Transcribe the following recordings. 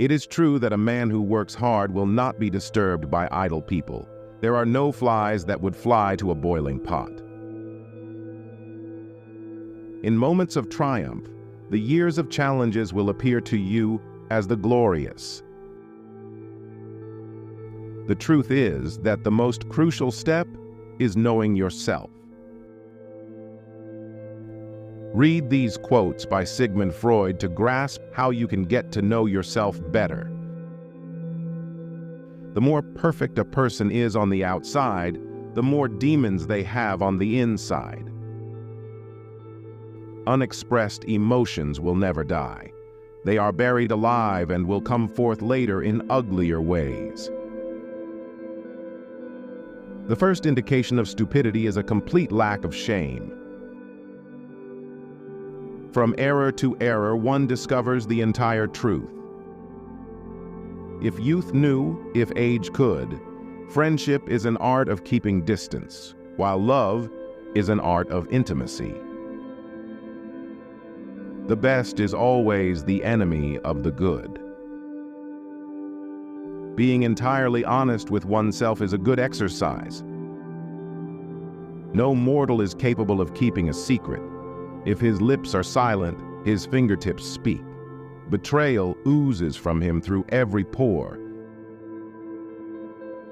It is true that a man who works hard will not be disturbed by idle people. There are no flies that would fly to a boiling pot. In moments of triumph, the years of challenges will appear to you as the glorious. The truth is that the most crucial step is knowing yourself. Read these quotes by Sigmund Freud to grasp how you can get to know yourself better. The more perfect a person is on the outside, the more demons they have on the inside. Unexpressed emotions will never die. They are buried alive and will come forth later in uglier ways. The first indication of stupidity is a complete lack of shame. From error to error, one discovers the entire truth. If youth knew, if age could, friendship is an art of keeping distance, while love is an art of intimacy. The best is always the enemy of the good. Being entirely honest with oneself is a good exercise. No mortal is capable of keeping a secret. If his lips are silent, his fingertips speak. Betrayal oozes from him through every pore.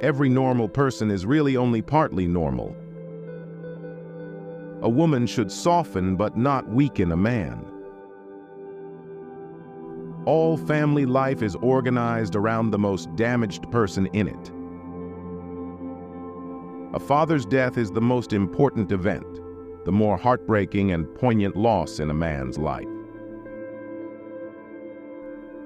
Every normal person is really only partly normal. A woman should soften but not weaken a man. All family life is organized around the most damaged person in it. A father's death is the most important event, the more heartbreaking and poignant loss in a man's life.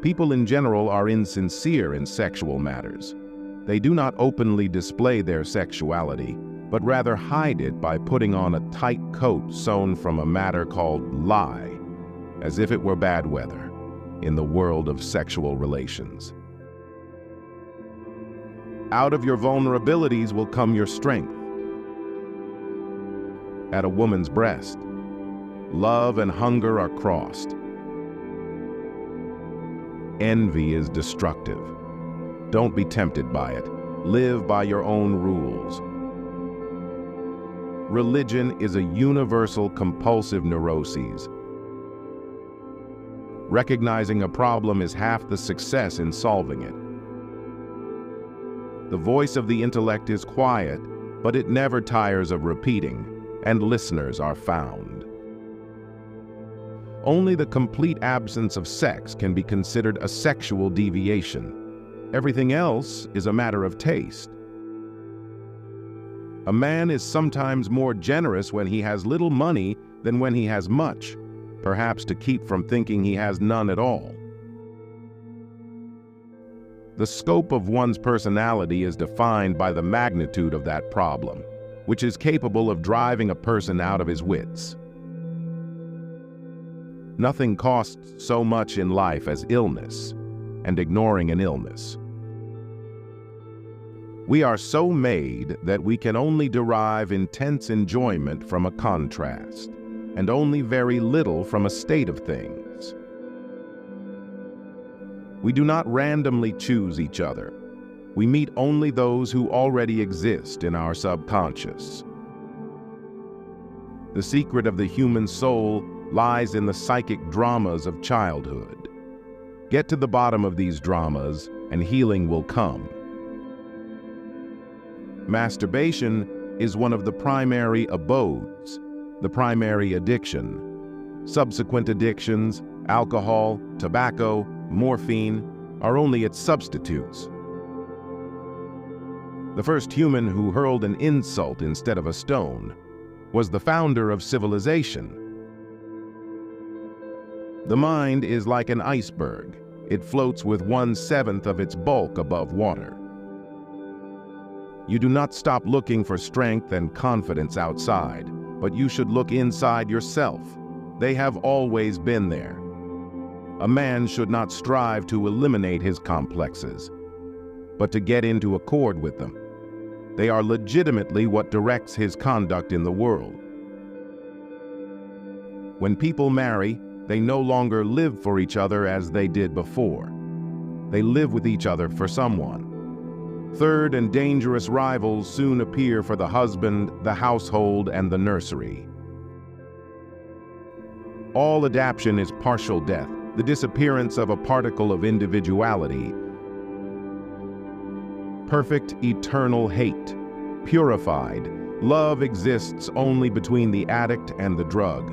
People in general are insincere in sexual matters. They do not openly display their sexuality, but rather hide it by putting on a tight coat sewn from a matter called lie, as if it were bad weather in the world of sexual relations. Out of your vulnerabilities will come your strength. At a woman's breast, love and hunger are crossed. Envy is destructive. Don't be tempted by it. Live by your own rules. Religion is a universal compulsive neuroses. Recognizing a problem is half the success in solving it. The voice of the intellect is quiet, but it never tires of repeating, and listeners are found. Only the complete absence of sex can be considered a sexual deviation. Everything else is a matter of taste. A man is sometimes more generous when he has little money than when he has much, perhaps to keep from thinking he has none at all. The scope of one's personality is defined by the magnitude of that problem, which is capable of driving a person out of his wits. Nothing costs so much in life as illness, and ignoring an illness. We are so made that we can only derive intense enjoyment from a contrast, and only very little from a state of things. We do not randomly choose each other. We meet only those who already exist in our subconscious. The secret of the human soul lies in the psychic dramas of childhood. Get to the bottom of these dramas, and healing will come. Masturbation is one of the primary abodes, the primary addiction. Subsequent addictions, alcohol, tobacco, morphine, are only its substitutes. The first human who hurled an insult instead of a stone was the founder of civilization. The mind is like an iceberg. It floats with 1/7 of its bulk above water. You do not stop looking for strength and confidence outside, but you should look inside yourself. They have always been there. A man should not strive to eliminate his complexes, but to get into accord with them. They are legitimately what directs his conduct in the world. When people marry, they no longer live for each other as they did before. They live with each other for someone. Third and dangerous rivals soon appear for the husband, the household, and the nursery. All adaptation is partial death, the disappearance of a particle of individuality. Perfect, eternal hate. Purified, love exists only between the addict and the drug.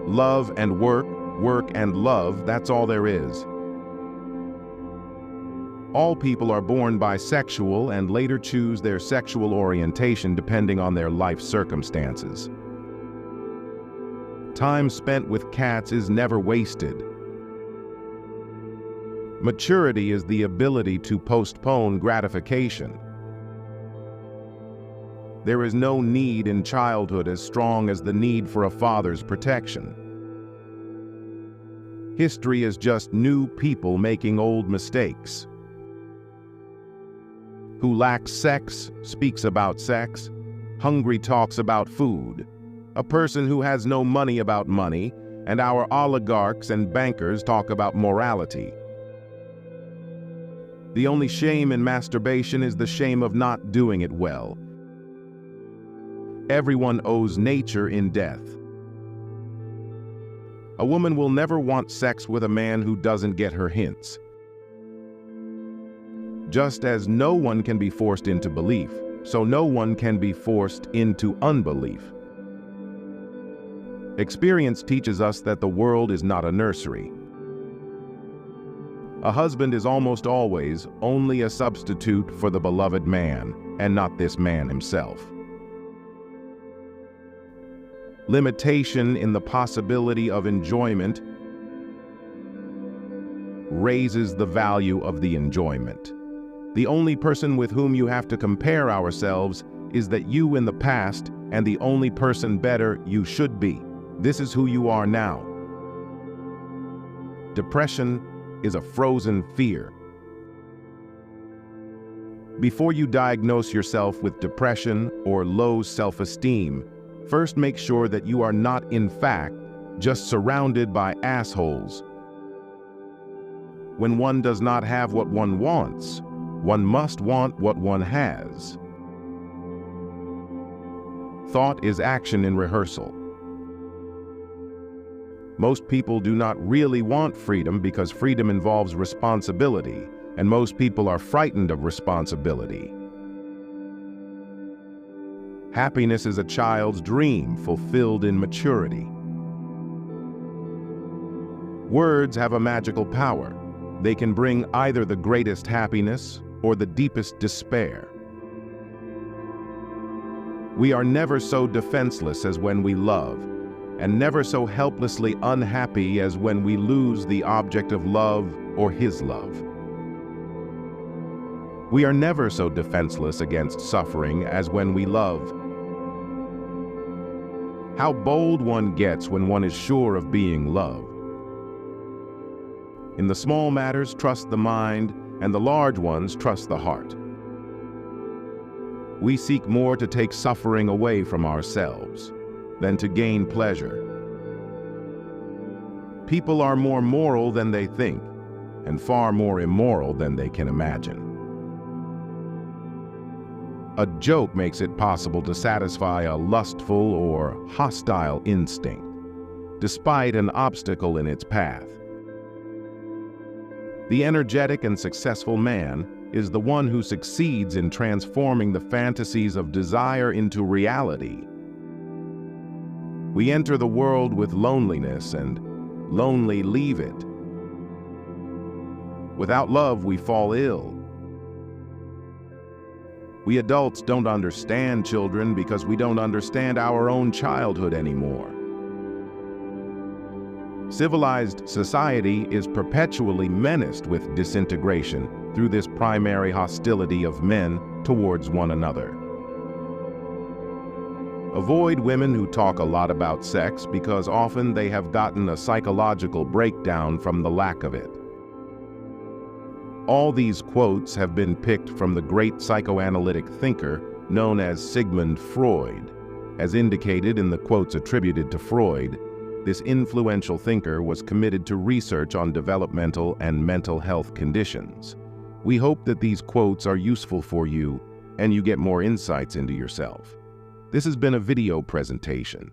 Love and work, work and love, that's all there is. All people are born bisexual and later choose their sexual orientation depending on their life circumstances. Time spent with cats is never wasted. Maturity is the ability to postpone gratification. There is no need in childhood as strong as the need for a father's protection. History is just new people making old mistakes. Who lacks sex speaks about sex. Hungry talks about food. A person who has no money about money, and our oligarchs and bankers talk about morality. The only shame in masturbation is the shame of not doing it well. Everyone owes nature in death. A woman will never want sex with a man who doesn't get her hints. Just as no one can be forced into belief, so no one can be forced into unbelief. Experience teaches us that the world is not a nursery. A husband is almost always only a substitute for the beloved man, and not this man himself. Limitation in the possibility of enjoyment raises the value of the enjoyment. The only person with whom you have to compare ourselves is that you in the past, and the only person better you should be. This is who you are now. Depression is a frozen fear. Before you diagnose yourself with depression or low self-esteem, first make sure that you are not, in fact, just surrounded by assholes. When one does not have what one wants, one must want what one has. Thought is action in rehearsal. Most people do not really want freedom because freedom involves responsibility, and most people are frightened of responsibility. Happiness is a child's dream fulfilled in maturity. Words have a magical power. They can bring either the greatest happiness or the deepest despair. We are never so defenseless as when we love, and never so helplessly unhappy as when we lose the object of love or his love. We are never so defenseless against suffering as when we love. How bold one gets when one is sure of being loved. In the small matters, trust the mind, and the large ones, trust the heart. We seek more to take suffering away from ourselves than to gain pleasure. People are more moral than they think, and far more immoral than they can imagine. A joke makes it possible to satisfy a lustful or hostile instinct, despite an obstacle in its path. The energetic and successful man is the one who succeeds in transforming the fantasies of desire into reality. We enter the world with loneliness and lonely leave it. Without love, we fall ill. We adults don't understand children because we don't understand our own childhood anymore. Civilized society is perpetually menaced with disintegration through this primary hostility of men towards one another. Avoid women who talk a lot about sex because often they have gotten a psychological breakdown from the lack of it. All these quotes have been picked from the great psychoanalytic thinker known as Sigmund Freud. As indicated in the quotes attributed to Freud, This influential thinker was committed to research on developmental and mental health conditions. We hope that these quotes are useful for you and you get more insights into yourself. This has been a video presentation.